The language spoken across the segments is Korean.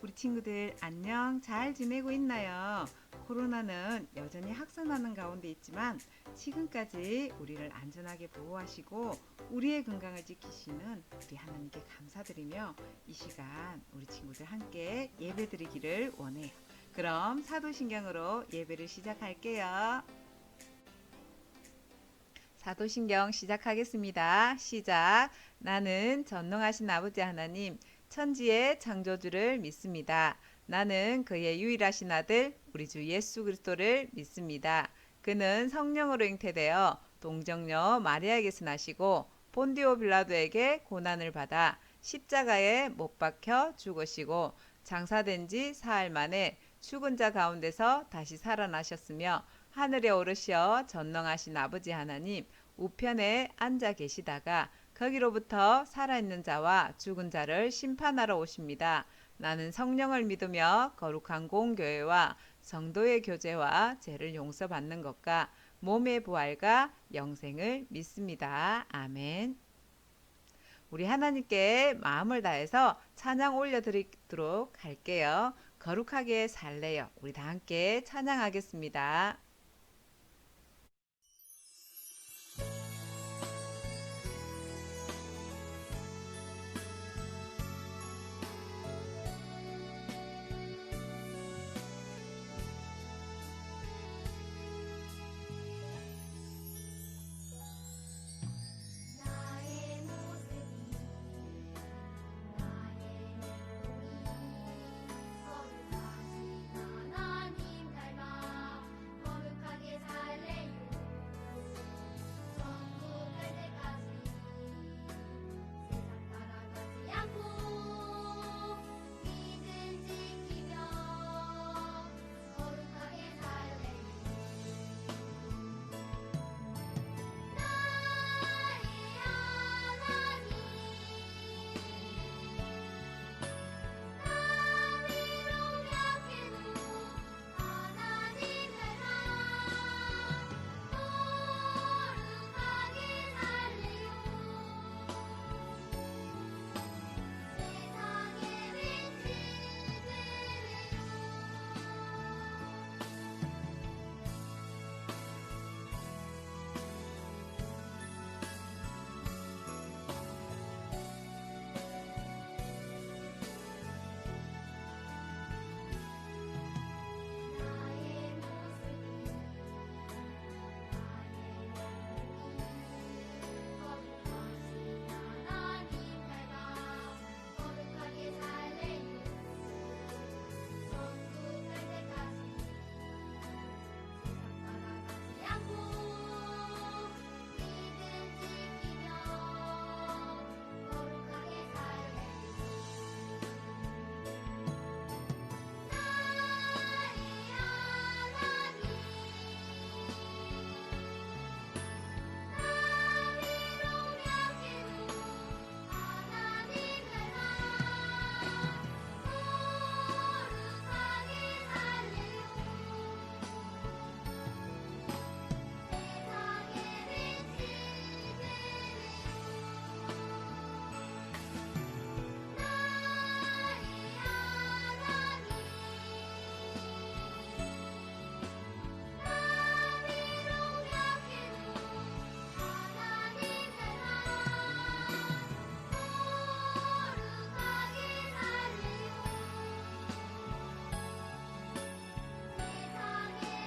우리 친구들 안녕? 잘 지내고 있나요? 코로나는 여전히 확산하는 가운데 있지만 지금까지 우리를 안전하게 보호하시고 우리의 건강을 지키시는 우리 하나님께 감사드리며 이 시간 우리 친구들 함께 예배드리기를 원해요. 그럼 사도신경으로 예배를 시작할게요. 사도신경 시작하겠습니다. 시작. 나는 전능하신 아버지 하나님, 천지의 창조주를 믿습니다. 나는 그의 유일하신 아들, 우리 주 예수 그리스도를 믿습니다. 그는 성령으로 잉태되어 동정녀 마리아에게서 나시고 본디오 빌라도에게 고난을 받아 십자가에 못 박혀 죽으시고 장사된 지 사흘 만에 죽은 자 가운데서 다시 살아나셨으며 하늘에 오르시어 전능하신 아버지 하나님 우편에 앉아 계시다가 거기로부터 살아있는 자와 죽은 자를 심판하러 오십니다. 나는 성령을 믿으며 거룩한 공교회와 성도의 교제와 죄를 용서받는 것과 몸의 부활과 영생을 믿습니다. 아멘. 우리 하나님께 마음을 다해서 찬양 올려드리도록 할게요. 거룩하게 살래요. 우리 다 함께 찬양하겠습니다. 나의 모습이 나의 몸이 거룩하신 하나님 닮아 거룩하게 살래요. 천국 갈 때까지 세상 따라가지 않고 믿음 지키며 거룩하게 살래요. 나의 하나님 나 위로 약해도 하나님 닮아 거룩하게 살래요. 세상의 빛을 되래요. 나의 모습이 거룩하신 하나님 닮아 거룩하게 살래요. 천국 갈 때까지 세상 따라가지 않고 믿음 지키며 거룩하게 살래요. 나의 하나님 나 위로 약해도 하나님 닮아 거룩하게 살래요. 세상의 빛을 되래요. 나의 하나님 나 위로 약해도 하나님 닮아 거룩하게 살래요. 세상의 빛을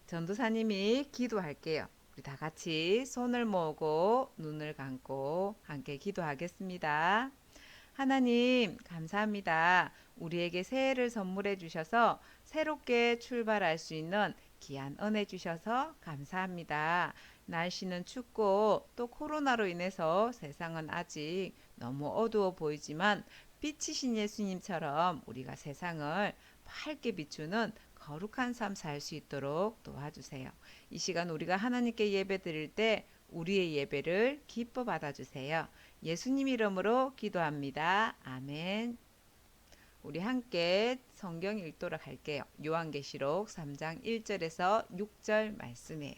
전도사님이 기도할게요. 우리 다 같이 손을 모으고 눈을 감고 함께 기도하겠습니다. 하나님, 감사합니다. 우리에게 새해를 선물해 주셔서 새롭게 출발할 수 있는 귀한 은혜 주셔서 감사합니다. 날씨는 춥고 또 코로나로 인해서 세상은 아직 너무 어두워 보이지만 빛이신 예수님처럼 우리가 세상을 밝게 비추는 거룩한 삶 살 수 있도록 도와주세요. 이 시간 우리가 하나님께 예배 드릴 때 우리의 예배를 기뻐 받아주세요. 예수님 이름으로 기도합니다. 아멘. 우리 함께 성경 읽도록 할게요. 요한계시록 3장 1절에서 6절 말씀이에요.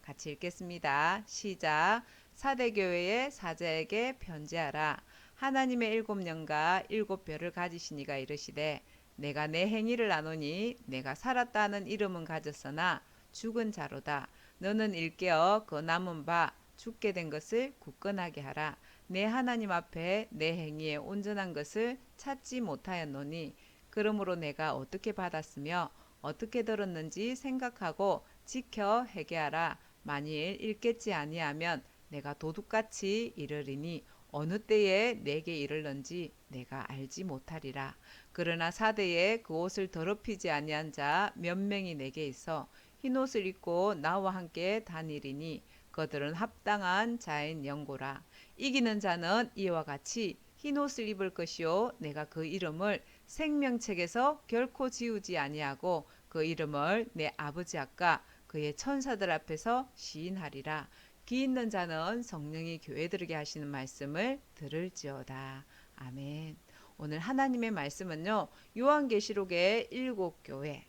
같이 읽겠습니다. 시작. 사대교회의 사자에게 편지하라. 하나님의 일곱 영과 일곱 별을 가지신 이가 이르시되 내가 내 행위를 아노니 내가 살았다 하는 이름은 가졌으나 죽은 자로다. 너는 일깨어 그 남은 바 죽게 된 것을 굳건하게 하라. 내 하나님 앞에 내 행위에 온전한 것을 찾지 못하였노니 그러므로 내가 어떻게 받았으며 어떻게 들었는지 생각하고 지켜 회개하라. 만일 읽겠지 아니하면 내가 도둑같이 이르리니 어느 때에 내게 이르는지 내가 알지 못하리라. 그러나 사대에 그 옷을 더럽히지 아니한 자 몇 명이 내게 있어 흰옷을 입고 나와 함께 다니리니 그들은 합당한 자인 영고라. 이기는 자는 이와 같이 흰옷을 입을 것이요 내가 그 이름을 생명책에서 결코 지우지 아니하고 그 이름을 내 아버지 앞과 그의 천사들 앞에서 시인하리라. 귀 있는 자는 성령이 교회들에게 하시는 말씀을 들을지어다. 아멘. 오늘 하나님의 말씀은요. 요한계시록의 7교회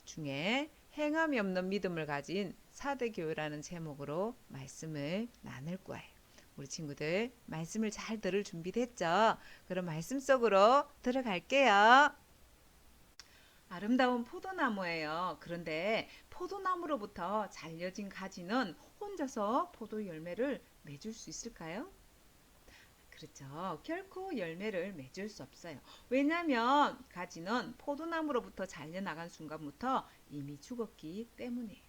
중에 행함이 없는 믿음을 가진 사대교회라는 제목으로 말씀을 나눌 거예요. 우리 친구들 말씀을 잘 들을 준비됐죠? 그럼 말씀 속으로 들어갈게요. 아름다운 포도나무예요. 그런데 포도나무로부터 잘려진 가지는 혼자서 포도 열매를 맺을 수 있을까요? 그렇죠. 결코 열매를 맺을 수 없어요. 왜냐하면 가지는 포도나무로부터 잘려나간 순간부터 이미 죽었기 때문이에요.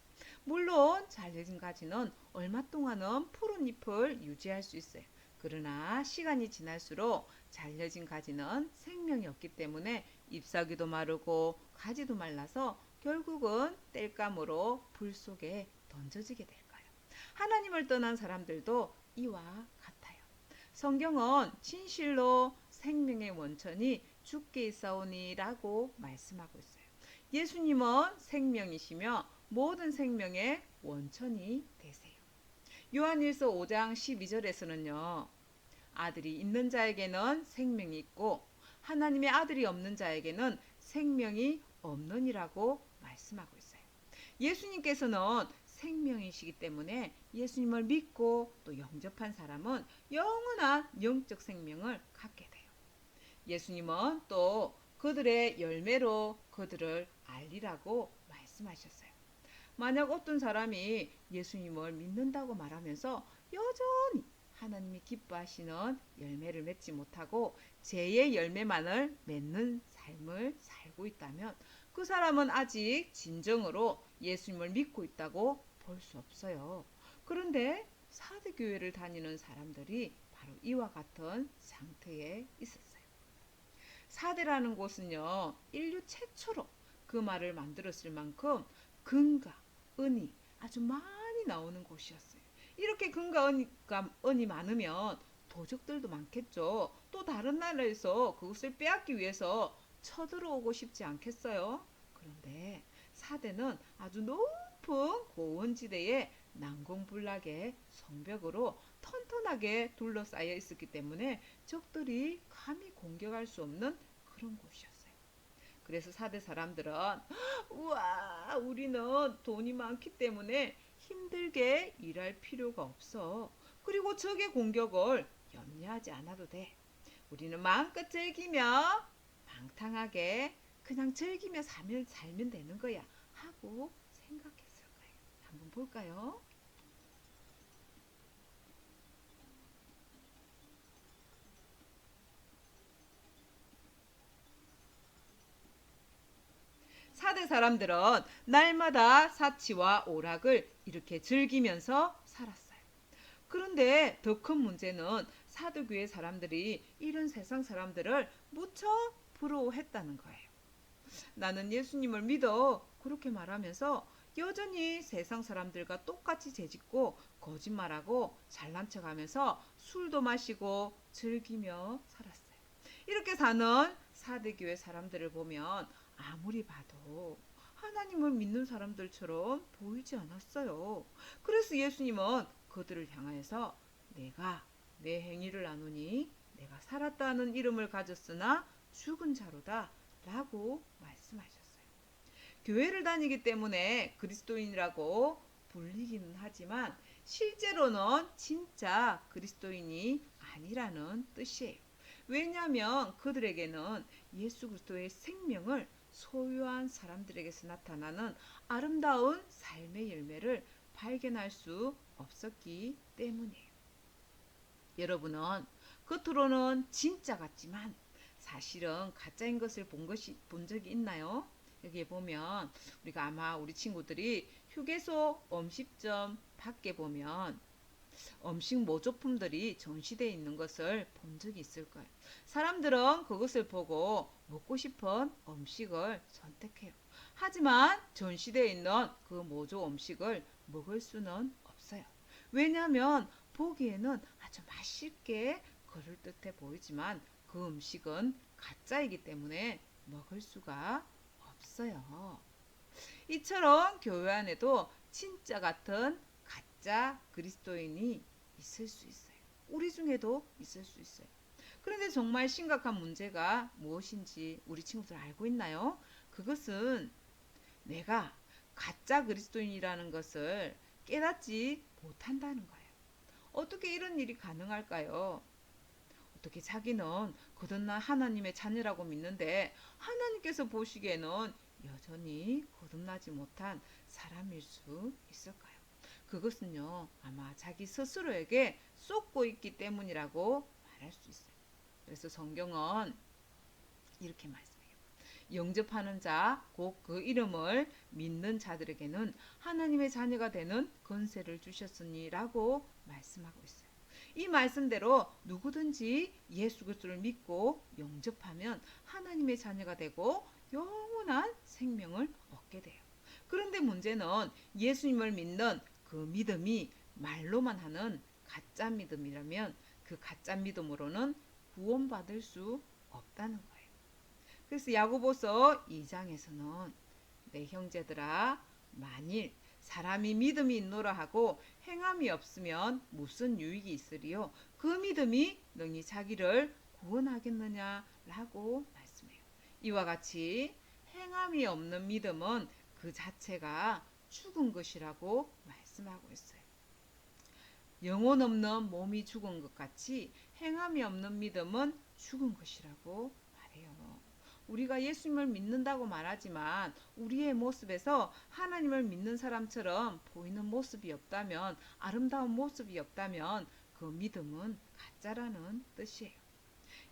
물론 잘려진 가지는 얼마 동안은 푸른 잎을 유지할 수 있어요. 그러나 시간이 지날수록 잘려진 가지는 생명이 없기 때문에 잎사귀도 마르고 가지도 말라서 결국은 땔감으로 불 속에 던져지게 될 거예요. 하나님을 떠난 사람들도 이와 같아요. 성경은 진실로 생명의 원천이 주께 있사오니라고 말씀하고 있어요. 예수님은 생명이시며 모든 생명의 원천이 되세요. 요한일서 5장 12절에서는요. 아들이 있는 자에게는 생명이 있고 하나님의 아들이 없는 자에게는 생명이 없느니라고 말씀하고 있어요. 예수님께서는 생명이시기 때문에 예수님을 믿고 또 영접한 사람은 영원한 영적 생명을 갖게 돼요. 예수님은 또 그들의 열매로 그들을 알리라고 말씀하셨어요. 만약 어떤 사람이 예수님을 믿는다고 말하면서 여전히 하나님이 기뻐하시는 열매를 맺지 못하고 죄의 열매만을 맺는 삶을 살고 있다면 그 사람은 아직 진정으로 예수님을 믿고 있다고 볼 수 없어요. 그런데 사대교회를 다니는 사람들이 바로 이와 같은 상태에 있었어요. 사대라는 곳은요, 인류 최초로 그 말을 만들었을 만큼 금과 은이 아주 많이 나오는 곳이었어요. 이렇게 금과 은이 많으면 도적들도 많겠죠. 또 다른 나라에서 그것을 빼앗기 위해서 쳐들어오고 싶지 않겠어요? 그런데 사대는 아주 높은 고원지대에 난공불락의 성벽으로 튼튼하게 둘러싸여 있었기 때문에 적들이 감히 공격할 수 없는 그런 곳이었어요. 그래서 사대 사람들은 우와 우리는 돈이 많기 때문에 힘들게 일할 필요가 없어. 그리고 적의 공격을 염려하지 않아도 돼. 우리는 마음껏 즐기며 방탕하게 그냥 즐기며 살면 되는 거야 하고 생각했을 거예요. 한번 볼까요? 사대 사람들은 날마다 사치와 오락을 이렇게 즐기면서 살았어요. 그런데 더 큰 문제는 사두교의 사람들이 이런 세상 사람들을 무척 부러워했다는 거예요. 나는 예수님을 믿어 그렇게 말하면서 여전히 세상 사람들과 똑같이 죄짓고 거짓말하고 잘난 척하면서 술도 마시고 즐기며 살았어요. 이렇게 사는 사대교회 사람들을 보면 아무리 봐도 하나님을 믿는 사람들처럼 보이지 않았어요. 그래서 예수님은 그들을 향하여서 내가 내 행위를 아노니 내가 살았다는 이름을 가졌으나 죽은 자로다 라고 말씀하셨어요. 교회를 다니기 때문에 그리스도인이라고 불리기는 하지만 실제로는 진짜 그리스도인이 아니라는 뜻이에요. 왜냐하면 그들에게는 예수 그리스도의 생명을 소유한 사람들에게서 나타나는 아름다운 삶의 열매를 발견할 수 없었기 때문이에요. 여러분은 겉으로는 진짜 같지만 사실은 가짜인 것을 본 적이 있나요? 여기에 보면 우리가 아마 우리 친구들이 휴게소 음식점 밖에 보면 음식 모조품들이 전시되어 있는 것을 본 적이 있을 거예요. 사람들은 그것을 보고 먹고 싶은 음식을 선택해요. 하지만 전시되어 있는 그 모조 음식을 먹을 수는 없어요. 왜냐하면 보기에는 아주 맛있게 그럴듯해 보이지만 그 음식은 가짜이기 때문에 먹을 수가 없어요. 이처럼 교회 안에도 진짜 같은 가짜 그리스도인이 있을 수 있어요. 우리 중에도 있을 수 있어요. 그런데 정말 심각한 문제가 무엇인지 우리 친구들 알고 있나요? 그것은 내가 가짜 그리스도인이라는 것을 깨닫지 못한다는 거예요. 어떻게 이런 일이 가능할까요? 어떻게 자기는 거듭난 하나님의 자녀라고 믿는데 하나님께서 보시기에는 여전히 거듭나지 못한 사람일 수 있을까요? 그것은요, 아마 자기 스스로에게 쏟고 있기 때문이라고 말할 수 있어요. 그래서 성경은 이렇게 말씀해요. 영접하는 자, 곧 그 이름을 믿는 자들에게는 하나님의 자녀가 되는 권세를 주셨으니라고 말씀하고 있어요. 이 말씀대로 누구든지 예수 그리스도를 믿고 영접하면 하나님의 자녀가 되고 영원한 생명을 얻게 돼요. 그런데 문제는 예수님을 믿는 그 믿음이 말로만 하는 가짜 믿음이라면 그 가짜 믿음으로는 구원받을 수 없다는 거예요. 그래서 야고보서 2장에서는 내 형제들아 만일 사람이 믿음이 있노라 하고 행함이 없으면 무슨 유익이 있으리요 그 믿음이 능히 자기를 구원하겠느냐라고 말씀해요. 이와 같이 행함이 없는 믿음은 그 자체가 죽은 것이라고 말씀하고 있어요. 영혼 없는 몸이 죽은 것 같이 행함이 없는 믿음은 죽은 것이라고 말해요. 우리가 예수님을 믿는다고 말하지만 우리의 모습에서 하나님을 믿는 사람처럼 보이는 모습이 없다면, 아름다운 모습이 없다면 그 믿음은 가짜라는 뜻이에요.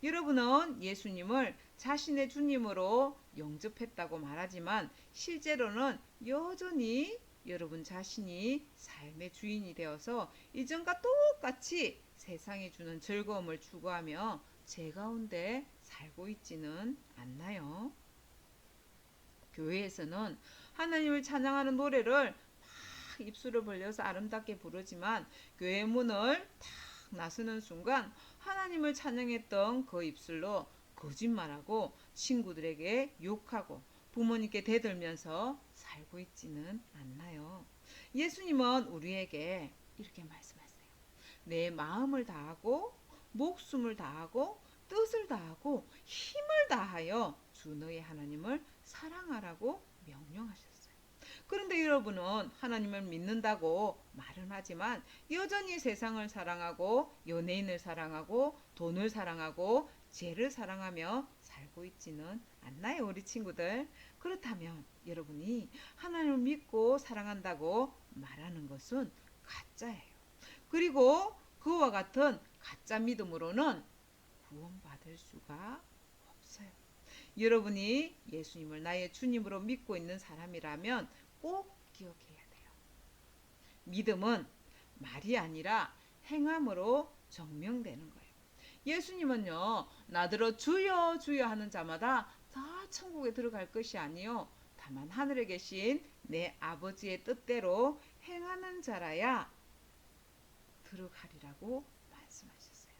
여러분은 예수님을 자신의 주님으로 영접했다고 말하지만 실제로는 여전히 여러분 자신이 삶의 주인이 되어서 이전과 똑같이 세상이 주는 즐거움을 추구하며 제 가운데 살고 있지는 않나요? 교회에서는 하나님을 찬양하는 노래를 막 입술을 벌려서 아름답게 부르지만 교회 문을 탁 나서는 순간 하나님을 찬양했던 그 입술로 거짓말하고 친구들에게 욕하고 부모님께 대들면서 살고 있지는 않나요? 예수님은 우리에게 이렇게 말씀하세요. 내 마음을 다하고 목숨을 다하고 뜻을 다하고 힘을 다하여 주 너의 하나님을 사랑하라고 명령하셨어요. 그런데 여러분은 하나님을 믿는다고 말은 하지만 여전히 세상을 사랑하고 연예인을 사랑하고 돈을 사랑하고 죄를 사랑하며 살고 있지는 않나요, 우리 친구들? 그렇다면 여러분이 하나님을 믿고 사랑한다고 말하는 것은 가짜예요. 그리고 그와 같은 가짜 믿음으로는 구원받을 수가 없어요. 여러분이 예수님을 나의 주님으로 믿고 있는 사람이라면 꼭 기억해야 돼요. 믿음은 말이 아니라 행함으로 증명되는 거예요. 예수님은요, 나더러 주여 주여 하는 자마다 다 천국에 들어갈 것이 아니요 다만 하늘에 계신 내 아버지의 뜻대로 행하는 자라야 들어가리라고 말씀하셨어요.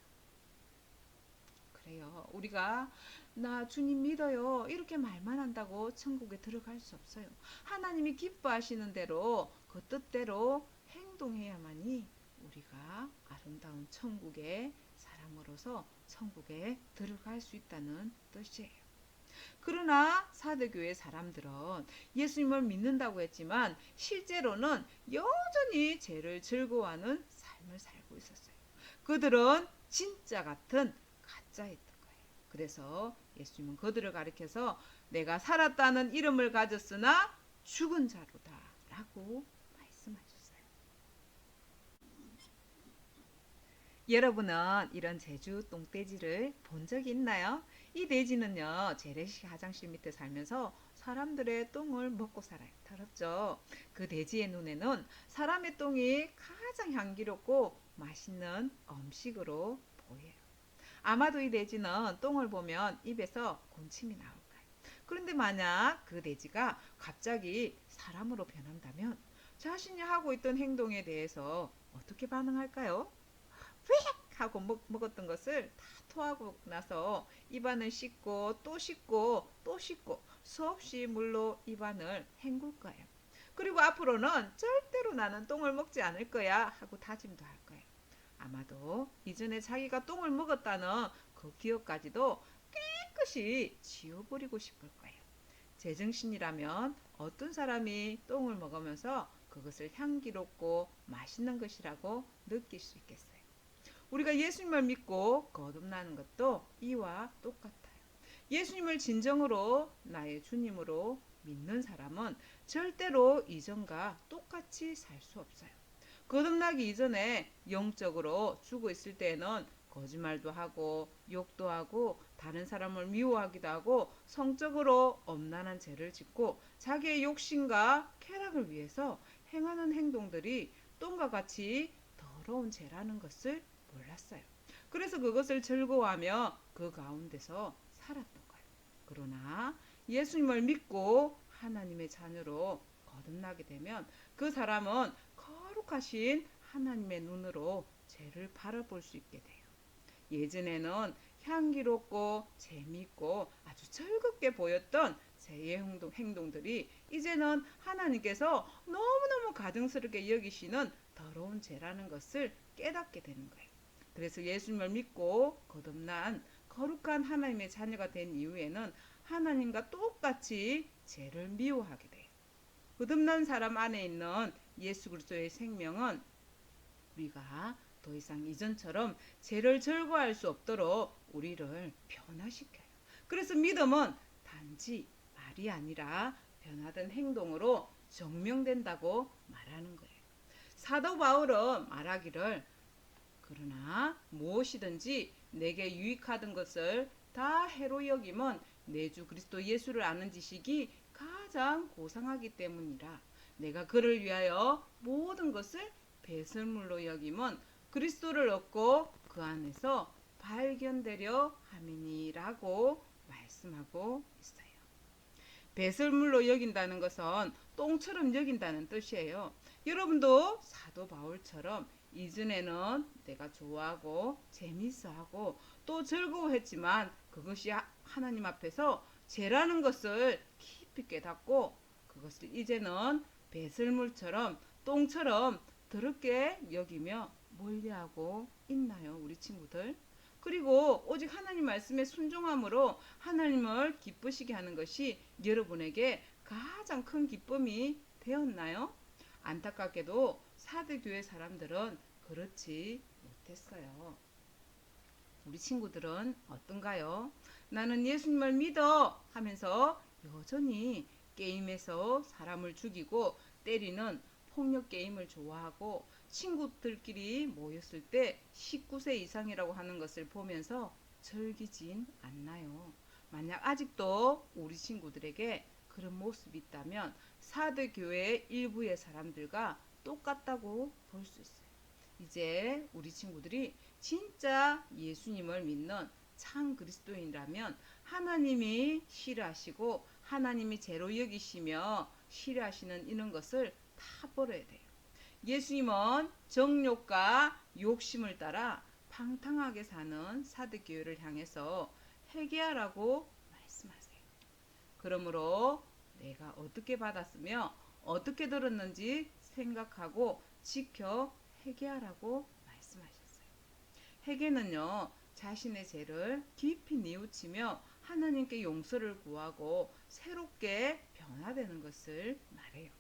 그래요. 우리가 나 주님 믿어요 이렇게 말만 한다고 천국에 들어갈 수 없어요. 하나님이 기뻐하시는 대로 그 뜻대로 행동해야만이 우리가 아름다운 천국의 사람으로서 천국에 들어갈 수 있다는 뜻이에요. 그러나 사대교회 사람들은 예수님을 믿는다고 했지만 실제로는 여전히 죄를 즐거워하는 삶을 살고 있었어요. 그들은 진짜 같은 가짜였던 거예요. 그래서 예수님은 그들을 가리켜서 내가 살았다는 이름을 가졌으나 죽은 자로다 라고 말씀하셨어요. 여러분은 이런 제주 똥돼지를 본 적이 있나요? 이 돼지는요, 재래식 화장실 밑에 살면서 사람들의 똥을 먹고 살아요. 더럽죠? 그 돼지의 눈에는 사람의 똥이 가장 향기롭고 맛있는 음식으로 보여요. 아마도 이 돼지는 똥을 보면 입에서 곤침이 나올 거예요. 그런데 만약 그 돼지가 갑자기 사람으로 변한다면 자신이 하고 있던 행동에 대해서 어떻게 반응할까요? 휙 하고 먹었던 것을 다 토하고 나서 입안을 씻고 또 씻고 또 씻고 수없이 물로 입안을 헹굴 거예요. 그리고 앞으로는 절대로 나는 똥을 먹지 않을 거야 하고 다짐도 할 거예요. 아마도 이전에 자기가 똥을 먹었다는 그 기억까지도 깨끗이 지워버리고 싶을 거예요. 제정신이라면 어떤 사람이 똥을 먹으면서 그것을 향기롭고 맛있는 것이라고 느낄 수 있겠어요. 우리가 예수님을 믿고 거듭나는 것도 이와 똑같아요. 예수님을 진정으로 나의 주님으로 믿는 사람은 절대로 이전과 똑같이 살 수 없어요. 거듭나기 이전에 영적으로 죽어 있을 때에는 거짓말도 하고 욕도 하고 다른 사람을 미워하기도 하고 성적으로 엄란한 죄를 짓고 자기의 욕심과 쾌락을 위해서 행하는 행동들이 똥과 같이 더러운 죄라는 것을 몰랐어요. 그래서 그것을 즐거워하며 그 가운데서 살았던 거예요. 그러나 예수님을 믿고 하나님의 자녀로 거듭나게 되면 그 사람은 거룩하신 하나님의 눈으로 죄를 바라볼 수 있게 돼요. 예전에는 향기롭고 재미있고 아주 즐겁게 보였던 죄의 행동들이 이제는 하나님께서 너무너무 가증스럽게 여기시는 더러운 죄라는 것을 깨닫게 되는 거예요. 그래서 예수님을 믿고 거듭난 거룩한 하나님의 자녀가 된 이후에는 하나님과 똑같이 죄를 미워하게 돼요. 거듭난 사람 안에 있는 예수 그리스도의 생명은 우리가 더 이상 이전처럼 죄를 즐거워할 수 없도록 우리를 변화시켜요. 그래서 믿음은 단지 말이 아니라 변화된 행동으로 증명된다고 말하는 거예요. 사도 바울은 말하기를 그러나 무엇이든지 내게 유익하던 것을 다 해로 여김은 내 주 그리스도 예수를 아는 지식이 가장 고상하기 때문이라. 내가 그를 위하여 모든 것을 배설물로 여김은 그리스도를 얻고 그 안에서 발견되려 함이니라고 말씀하고 있어요. 배설물로 여긴다는 것은 똥처럼 여긴다는 뜻이에요. 여러분도 사도 바울처럼 이전에는 내가 좋아하고 재미있어하고 또 즐거워했지만 그것이 하나님 앞에서 죄라는 것을 깊이 깨닫고 그것을 이제는 배설물처럼 똥처럼 더럽게 여기며 멀리하고 있나요, 우리 친구들? 그리고 오직 하나님 말씀에 순종함으로 하나님을 기쁘시게 하는 것이 여러분에게 가장 큰 기쁨이 되었나요? 안타깝게도 사대교회 사람들은 그렇지 못했어요. 우리 친구들은 어떤가요? 나는 예수님을 믿어 하면서 여전히 게임에서 사람을 죽이고 때리는 폭력 게임을 좋아하고 친구들끼리 모였을 때 19세 이상이라고 하는 것을 보면서 즐기진 않나요? 만약 아직도 우리 친구들에게 그런 모습이 있다면 사대교회 일부의 사람들과 똑같다고 볼 수 있어요. 이제 우리 친구들이 진짜 예수님을 믿는 참 그리스도인이라면 하나님이 싫어하시고 하나님이 죄로 여기시며 싫어하시는 이런 것을 다 버려야 돼요. 예수님은 정욕과 욕심을 따라 방탕하게 사는 사대교회를 향해서 회개하라고 말씀하세요. 그러므로 내가 어떻게 받았으며 어떻게 들었는지 생각하고 지켜 회개하라고 말씀하셨어요. 회개는요, 자신의 죄를 깊이 뉘우치며 하나님께 용서를 구하고 새롭게 변화되는 것을 말해요.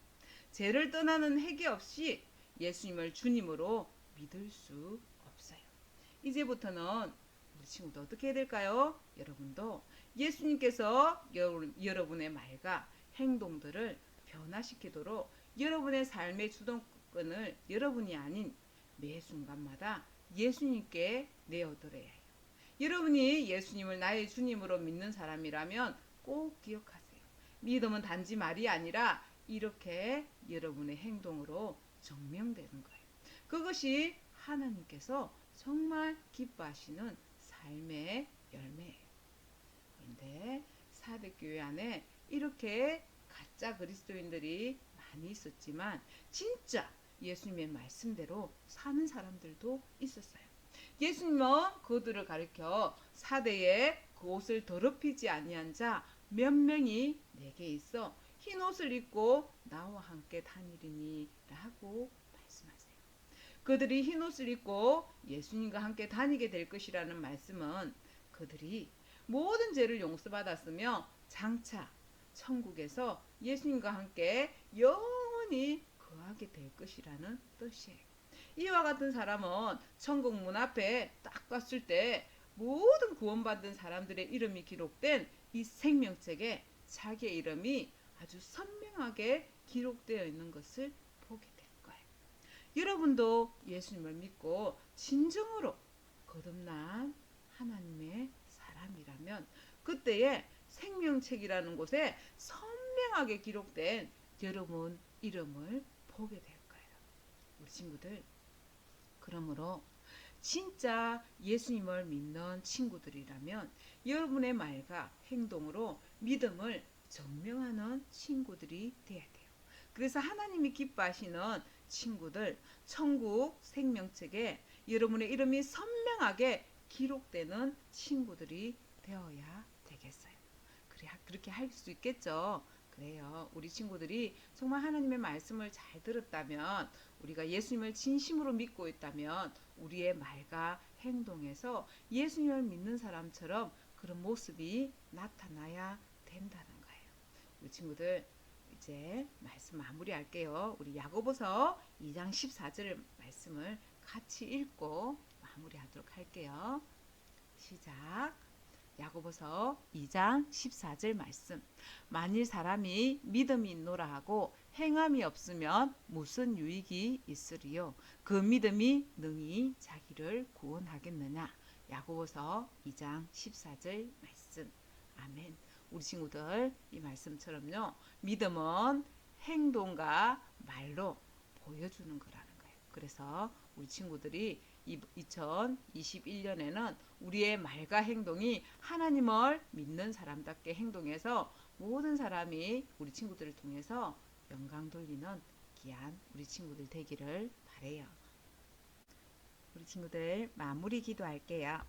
죄를 떠나는 회개 없이 예수님을 주님으로 믿을 수 없어요. 이제부터는 우리 친구도 어떻게 해야 될까요? 여러분도 예수님께서 여러분의 말과 행동들을 변화시키도록 여러분의 삶의 주도권을 여러분이 아닌 매 순간마다 예수님께 내어드려야 해요. 여러분이 예수님을 나의 주님으로 믿는 사람이라면 꼭 기억하세요. 믿음은 단지 말이 아니라 이렇게 여러분의 행동으로 증명되는 거예요. 그것이 하나님께서 정말 기뻐하시는 삶의 열매예요. 그런데 사대교회 안에 이렇게 가짜 그리스도인들이 많이 있었지만 진짜 예수님의 말씀대로 사는 사람들도 있었어요. 예수님은 그들을 가리켜 사대에 그 옷을 더럽히지 아니한 자 몇 명이 내게 있어 흰 옷을 입고 나와 함께 다니리니 라고 말씀하세요. 그들이 흰 옷을 입고 예수님과 함께 다니게 될 것이라는 말씀은 그들이 모든 죄를 용서받았으며 장차 천국에서 예수님과 함께 영원히 거하게 될 것이라는 뜻이에요. 이와 같은 사람은 천국 문 앞에 딱 봤을 때 모든 구원받은 사람들의 이름이 기록된 이 생명책에 자기의 이름이 아주 선명하게 기록되어 있는 것을 보게 될 거예요. 여러분도 예수님을 믿고 진정으로 거듭난 하나님의 사람이라면 그때의 생명책이라는 곳에 선명하게 기록된 여러분 이름을 보게 될 거예요. 우리 친구들, 그러므로 진짜 예수님을 믿는 친구들이라면 여러분의 말과 행동으로 믿음을 증명하는 친구들이 돼야 돼요. 그래서 하나님이 기뻐하시는 친구들, 천국 생명책에 여러분의 이름이 선명하게 기록되는 친구들이 되어야 되겠어요. 그렇게 할 수 있겠죠. 그래요. 우리 친구들이 정말 하나님의 말씀을 잘 들었다면, 우리가 예수님을 진심으로 믿고 있다면 우리의 말과 행동에서 예수님을 믿는 사람처럼 그런 모습이 나타나야 된다는 거예요. 우리 친구들 이제 말씀 마무리할게요. 우리 야고보서 2장 14절 말씀을 같이 읽고 마무리하도록 할게요. 시작. 야고보서 2장 14절 말씀. 만일 사람이 믿음이 있노라 하고 행함이 없으면 무슨 유익이 있으리요? 그 믿음이 능히 자기를 구원하겠느냐? 야고보서 2장 14절 말씀. 아멘. 우리 친구들 이 말씀처럼요. 믿음은 행동과 말로 보여주는 거라는 거예요. 그래서 우리 친구들이 2021년에는 우리의 말과 행동이 하나님을 믿는 사람답게 행동해서 모든 사람이 우리 친구들을 통해서 영광 돌리는 귀한 우리 친구들 되기를 바라요. 우리 친구들 마무리 기도할게요.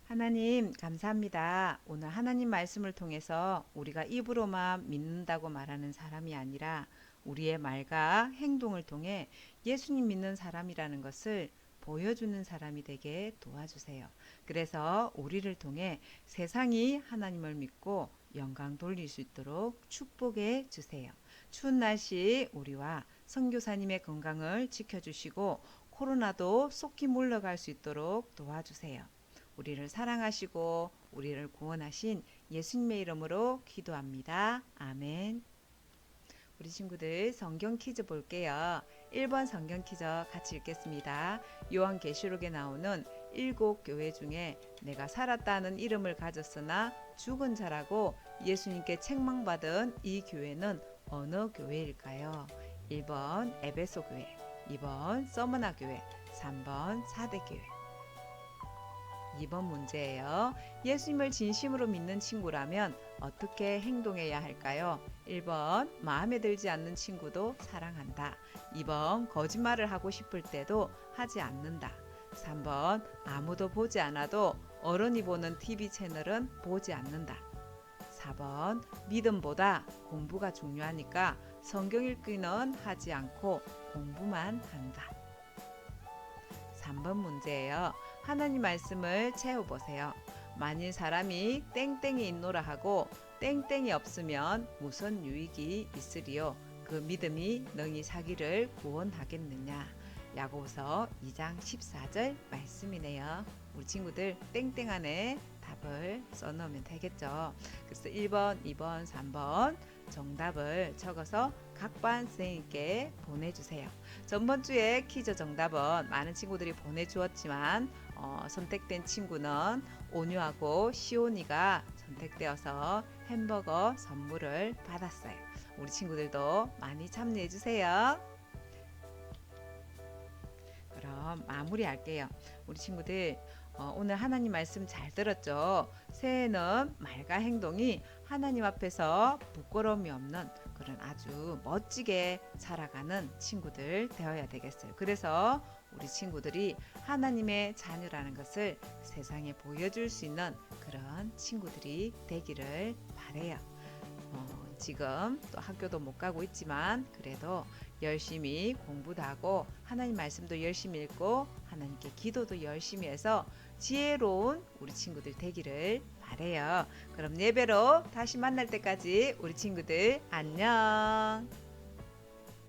하나님 감사합니다. 오늘 하나님 말씀을 통해서 우리가 입으로만 믿는다고 말하는 사람이 아니라 우리의 말과 행동을 통해 예수님 믿는 사람이라는 것을 보여주는 사람이 되게 도와주세요. 그래서 우리를 통해 세상이 하나님을 믿고 영광 돌릴 수 있도록 축복해 주세요. 추운 날씨 우리와 선교사님의 건강을 지켜주시고 코로나도 속히 물러갈 수 있도록 도와주세요. 우리를 사랑하시고 우리를 구원하신 예수님의 이름으로 기도합니다. 아멘. 우리 친구들 성경 퀴즈 볼게요. 1번 성경 퀴즈 같이 읽겠습니다. 요한계시록에 나오는 7교회 중에 내가 살았다는 이름을 가졌으나 죽은 자라고 예수님께 책망받은 이 교회는 어느 교회일까요? 1번 에베소 교회, 2번 서머나 교회, 3번 사대교회. 2번 문제예요. 예수님을 진심으로 믿는 친구라면 어떻게 행동해야 할까요? 1번 마음에 들지 않는 친구도 사랑한다. 2번 거짓말을 하고 싶을 때도 하지 않는다. 3번 아무도 보지 않아도 어른이 보는 TV 채널은 보지 않는다. 4번 믿음보다 공부가 중요하니까 성경 읽기는 하지 않고 공부만 한다. 3번 문제예요. 하나님 말씀을 채워보세요. 만일 사람이 땡땡이 있노라 하고 땡땡이 없으면 무슨 유익이 있으리요. 그 믿음이 너희 사기를 구원하겠느냐. 야고보서 2장 14절 말씀이네요. 우리 친구들 땡땡 안에 답을 써놓으면 되겠죠. 그래서 1번, 2번, 3번 정답을 적어서 각 반 선생님께 보내주세요. 전번 주에 퀴즈 정답은 많은 친구들이 보내주었지만 선택된 친구는 온유하고 시온이가 선택되어서 햄버거 선물을 받았어요. 우리 친구들도 많이 참여해 주세요. 그럼 마무리할게요. 우리 친구들 오늘 하나님 말씀 잘 들었죠? 새해는 말과 행동이 하나님 앞에서 부끄러움이 없는 그런 아주 멋지게 살아가는 친구들 되어야 되겠어요. 그래서 우리 친구들이 하나님의 자녀라는 것을 세상에 보여줄 수 있는 그런 친구들이 되기를 바래요. 지금 또 학교도 못 가고 있지만 그래도 열심히 공부도 하고 하나님 말씀도 열심히 읽고 하나님께 기도도 열심히 해서 지혜로운 우리 친구들 되기를 바래요. 그럼 예배로 다시 만날 때까지 우리 친구들 안녕.